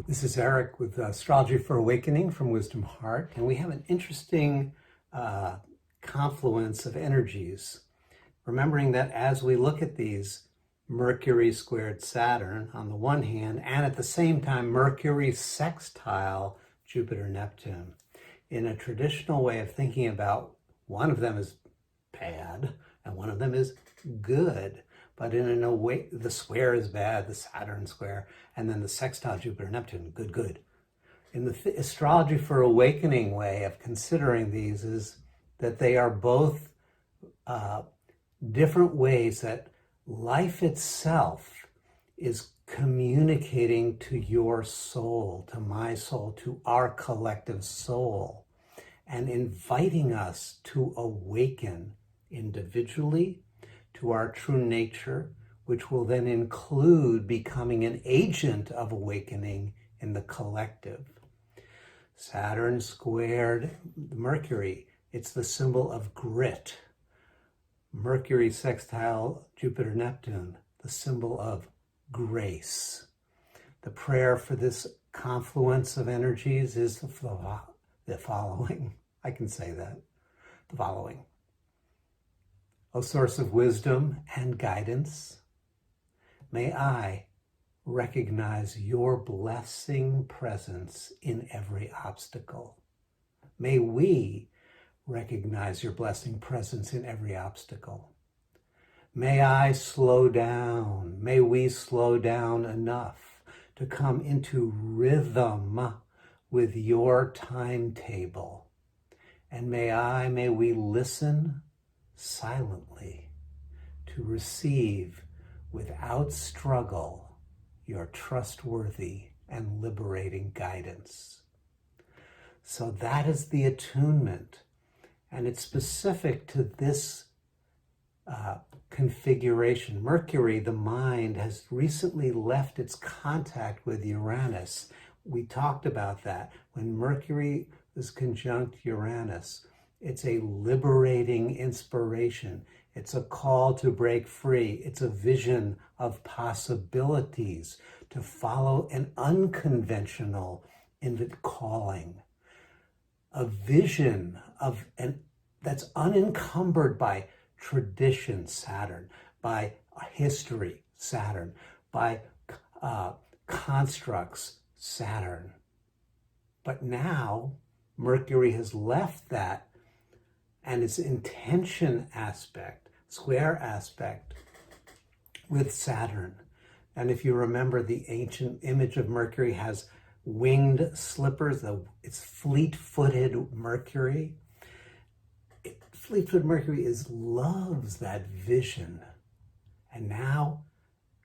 This is Eric with Astrology for Awakening from Wisdom Heart, and we have an interesting confluence of energies. Remembering that as we look at these, Mercury squared Saturn on the one hand, and at the same time, Mercury sextile Jupiter, Neptune. In a traditional way of thinking about, one of them is bad and one of them is good. But in a way, the square is bad, the Saturn square, and then the sextile Jupiter, Neptune, good. In the Astrology for Awakening way of considering these is that they are both different ways that life itself is communicating to your soul, to my soul, to our collective soul, and inviting us to awaken individually to our true nature, which will then include becoming an agent of awakening in the collective. Saturn squared Mercury, it's the symbol of grit. Mercury sextile Jupiter, Neptune, the symbol of grace. The prayer for this confluence of energies is the following. I can say that. The following. O source of wisdom and guidance, may I recognize your blessing presence in every obstacle. May we recognize your blessing presence in every obstacle. May I slow down, may we slow down enough to come into rhythm with your timetable. And may we listen silently to receive without struggle your trustworthy and liberating guidance. So that is the attunement, and it's specific to this configuration. Mercury, the mind, has recently left its contact with Uranus. We talked about that. When Mercury is conjunct Uranus, it's a liberating inspiration. It's a call to break free. It's a vision of possibilities to follow an unconventional calling. A vision of that's unencumbered by tradition, Saturn, by history, Saturn, by constructs, Saturn. But now Mercury has left that, and its intention aspect, square aspect, with Saturn. And if you remember, the ancient image of Mercury has winged slippers. It's fleet-footed Mercury. Fleet-footed Mercury loves that vision. And now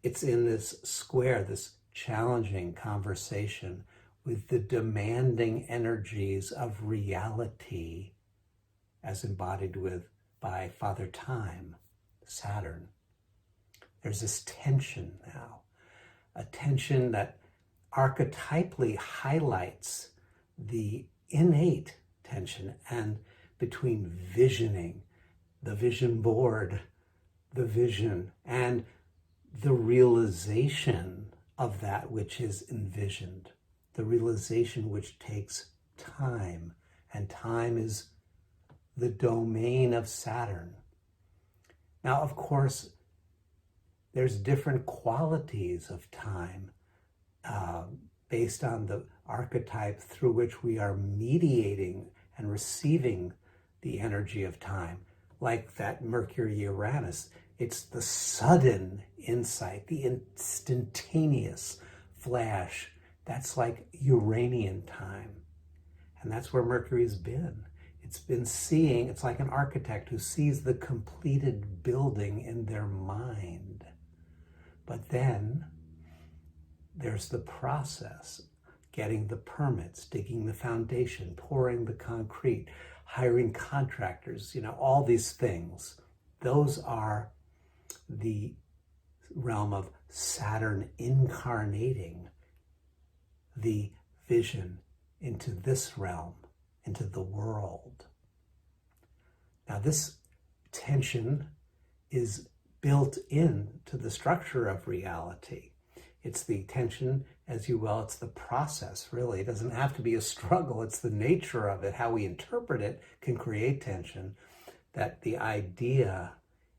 it's in this square, this challenging conversation with the demanding energies of reality as embodied by Father Time, Saturn. There's this tension now, a tension that archetypally highlights the innate tension and between visioning, the vision board, the vision, and the realization of that which is envisioned, the realization which takes time, and time is the domain of Saturn. Now, of course, there's different qualities of time based on the archetype through which we are mediating and receiving the energy of time. Like that Mercury-Uranus, it's the sudden insight, the instantaneous flash. That's like Uranian time. And that's where Mercury's been. It's been seeing, it's like an architect who sees the completed building in their mind. But then there's the process, getting the permits, digging the foundation, pouring the concrete, hiring contractors, all these things. Those are the realm of Saturn incarnating the vision into this realm, into the world. Now, this tension is built into the structure of reality. It's the tension, as you will, it's the process, really. It doesn't have to be a struggle. It's the nature of it. How we interpret it can create tension. That the idea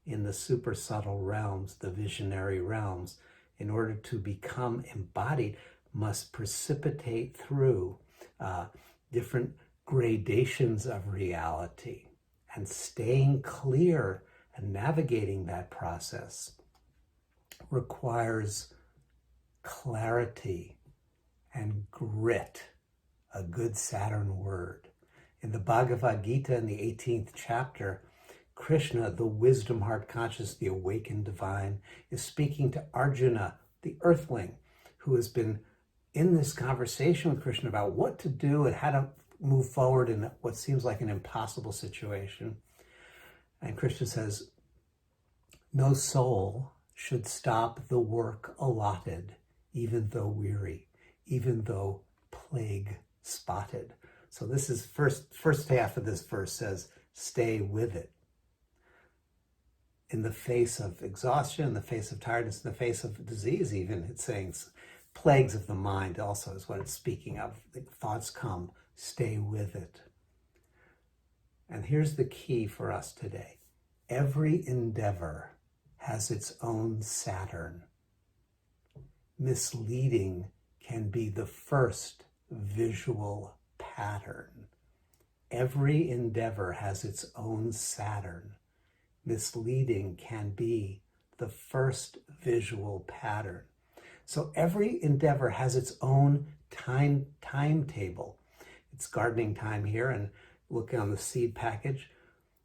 in the super subtle realms, the visionary realms, in order to become embodied, must precipitate through different gradations of reality. And staying clear and navigating that process requires clarity and grit, a good Saturn word. In the Bhagavad Gita, in the 18th chapter, Krishna, the wisdom heart conscious, the awakened divine, is speaking to Arjuna, the earthling, who has been in this conversation with Krishna about what to do and how to move forward in what seems like an impossible situation. And Krishna says, no soul should stop the work allotted, even though weary, even though plague spotted. So this is first half of this verse says, stay with it. In the face of exhaustion, in the face of tiredness, in the face of disease even, it's saying plagues of the mind also is what it's speaking of. The thoughts come, stay with it. And here's the key for us today. Every endeavor has its own Saturn. Misleading can be the first visual pattern. Every endeavor has its own Saturn. Misleading can be the first visual pattern. So every endeavor has its own timetable. It's gardening time here, and looking on the seed package,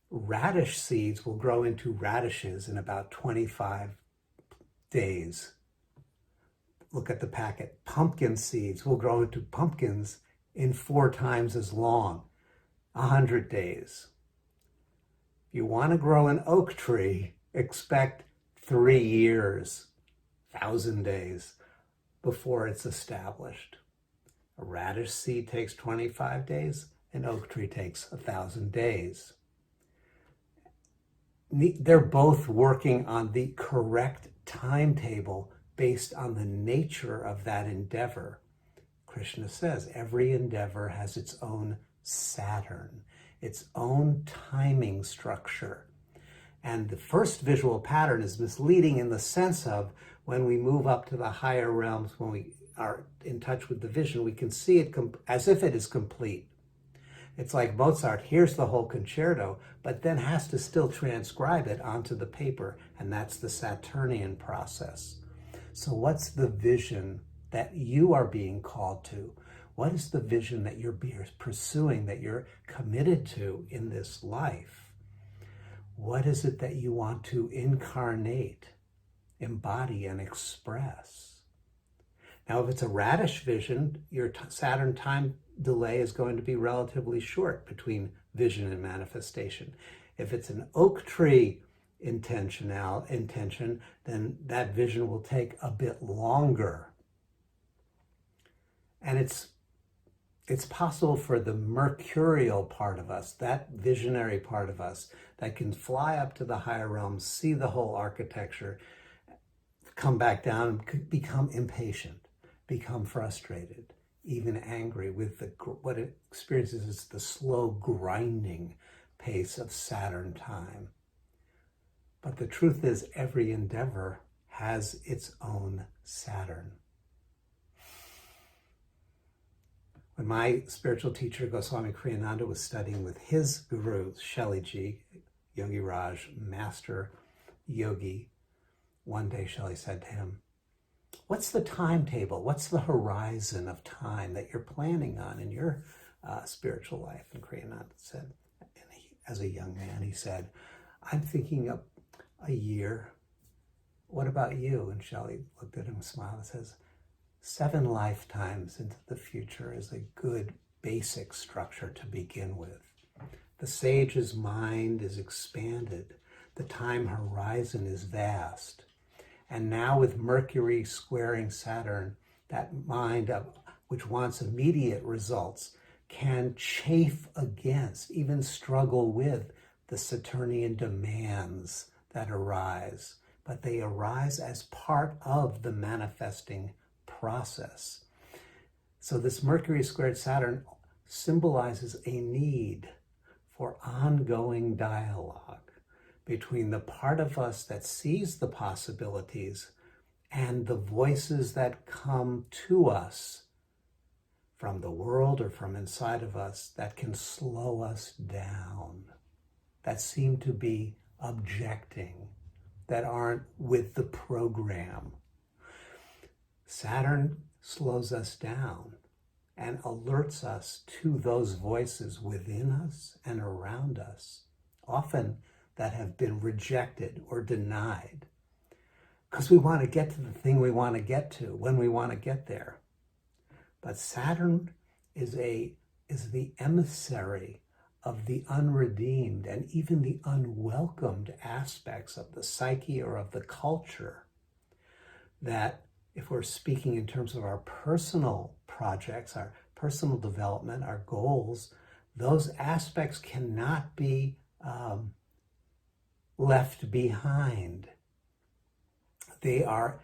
radish seeds will grow into radishes in about 25 days. Look at the packet. Pumpkin seeds will grow into pumpkins in 4 times as long, 100 days. If you want to grow an oak tree, expect 3 years, 1,000 days before it's established. A radish seed takes 25 days, an oak tree takes 1,000 days. They're both working on the correct timetable based on the nature of that endeavor. Krishna says every endeavor has its own Saturn, its own timing structure. And the first visual pattern is misleading in the sense of when we move up to the higher realms, when we are in touch with the vision, we can see it as if it is complete. It's like Mozart hears the whole concerto, but then has to still transcribe it onto the paper, and that's the Saturnian process. So what's the vision that you are being called to? What is the vision that you're pursuing, that you're committed to in this life? What is it that you want to incarnate, embody, and express? Now, if it's a radish vision, your Saturn time delay is going to be relatively short between vision and manifestation. If it's an oak tree intention, then that vision will take a bit longer. And it's possible for the mercurial part of us, that visionary part of us, that can fly up to the higher realms, see the whole architecture, come back down, and become impatient, become frustrated, even angry with what it experiences is the slow grinding pace of Saturn time. But the truth is, every endeavor has its own Saturn. When my spiritual teacher, Goswami Kriyananda, was studying with his guru, Shailaji, Yogi Raj, master yogi, one day Shaili said to him, what's the timetable? What's the horizon of time that you're planning on in your spiritual life? And Kriyananda said, as a young man, he said, I'm thinking of a year. What about you? And Shaili looked at him and smiled and says, 7 lifetimes into the future is a good basic structure to begin with. The sage's mind is expanded. The time horizon is vast. And now with Mercury squaring Saturn, that mind which wants immediate results can chafe against, even struggle with the Saturnian demands that arise but they arise as part of the manifesting process. So this Mercury squared Saturn symbolizes a need for ongoing dialogue between the part of us that sees the possibilities and the voices that come to us from the world or from inside of us that can slow us down, that seem to be objecting, that aren't with the program. Saturn slows us down and alerts us to those voices within us and around us, often that have been rejected or denied, because we want to get to the thing we want to get to when we want to get there. But Saturn is the emissary of the unredeemed and even the unwelcomed aspects of the psyche or of the culture that, if we're speaking in terms of our personal projects, our personal development, our goals, those aspects cannot be left behind. They are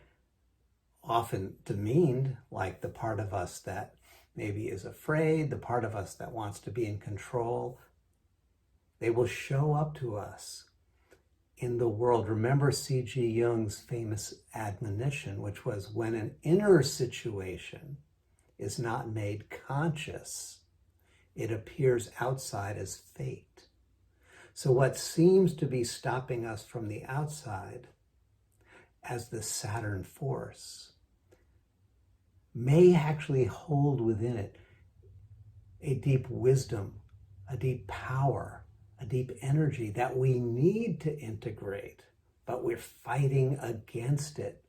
often demeaned, like the part of us that maybe is afraid, the part of us that wants to be in control. They will show up to us in the world. Remember C.G. Jung's famous admonition, which was, when an inner situation is not made conscious, it appears outside as fate. So what seems to be stopping us from the outside as the Saturn force may actually hold within it a deep wisdom, a deep power, a deep energy that we need to integrate, but we're fighting against it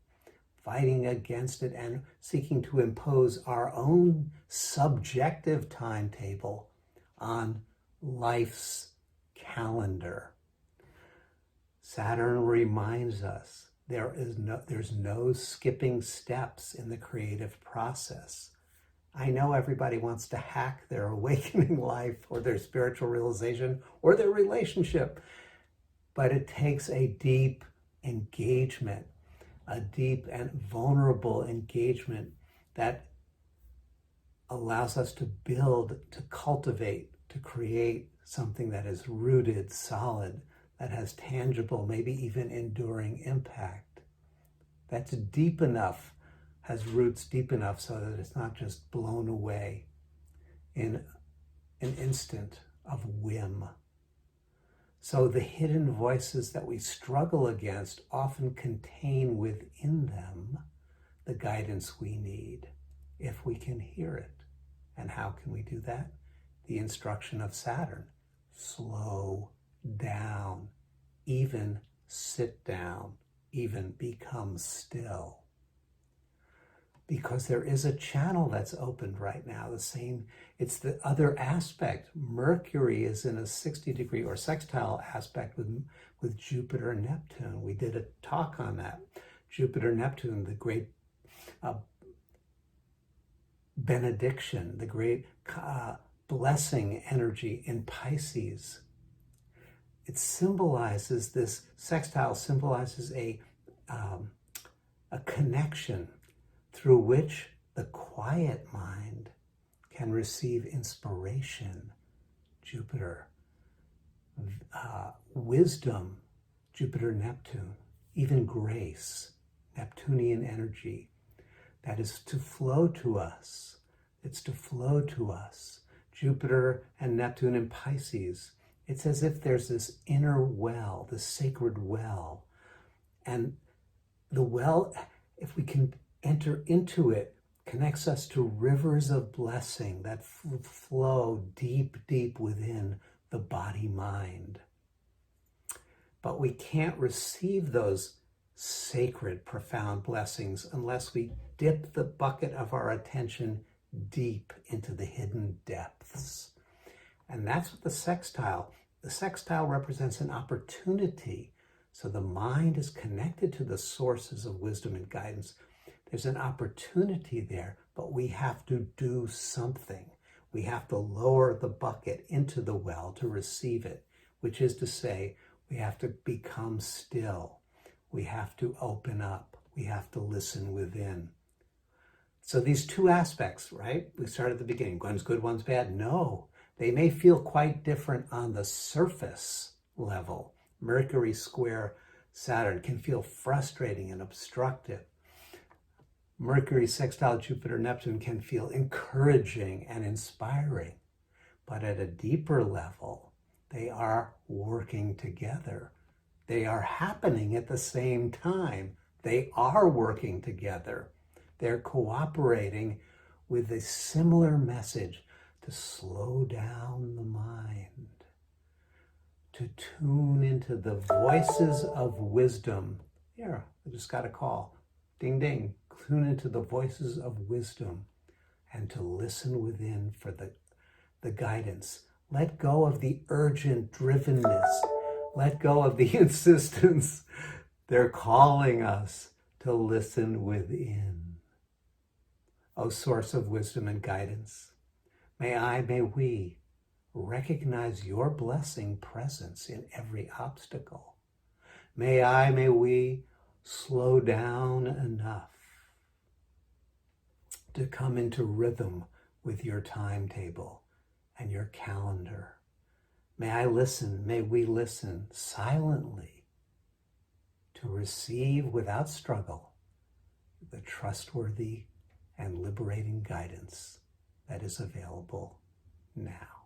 and seeking to impose our own subjective timetable on life's calendar. Saturn reminds us there's no skipping steps in the creative process. I know everybody wants to hack their awakening life or their spiritual realization or their relationship, but it takes a deep engagement, a deep and vulnerable engagement that allows us to build, to cultivate, to create something that is rooted, solid, that has tangible, maybe even enduring impact. That's deep enough, has roots deep enough so that it's not just blown away in an instant of whim. So the hidden voices that we struggle against often contain within them the guidance we need, if we can hear it. And how can we do that? The instruction of Saturn: slow down, even sit down, even become still. Because there is a channel that's opened right now. It's the other aspect. Mercury is in a 60-degree or sextile aspect with Jupiter and Neptune. We did a talk on that. Jupiter, Neptune, the great benediction, the great blessing energy in Pisces. It symbolizes, this sextile symbolizes a connection through which the quiet mind can receive inspiration, Jupiter, wisdom, Jupiter, Neptune, even grace, Neptunian energy, that is to flow to us. It's to flow to us. Jupiter and Neptune in Pisces, it's as if there's this inner well, this sacred well. And the well, if we can enter into it, connects us to rivers of blessing that flow deep, deep within the body-mind. But we can't receive those sacred, profound blessings unless we dip the bucket of our attention deep into the hidden depths. And that's what the sextile represents, an opportunity. So the mind is connected to the sources of wisdom and guidance. There's an opportunity there, but we have to do something. We have to lower the bucket into the well to receive it, which is to say, we have to become still. We have to open up. We have to listen within. So these two aspects, right? We start at the beginning. One's good, one's bad. No, they may feel quite different on the surface level. Mercury square Saturn can feel frustrating and obstructive. Mercury sextile Jupiter Neptune can feel encouraging and inspiring. But at a deeper level, they are working together. They are happening at the same time. They are working together. They're cooperating with a similar message to slow down the mind, to tune into the voices of wisdom. Here, I just got a call. Ding, ding. Tune into the voices of wisdom and to listen within for the guidance. Let go of the urgent drivenness. Let go of the insistence. They're calling us to listen within. O source of wisdom and guidance, may we recognize your blessing presence in every obstacle. May we slow down enough to come into rhythm with your timetable and your calendar. May we listen silently to receive without struggle the trustworthy and liberating guidance that is available now.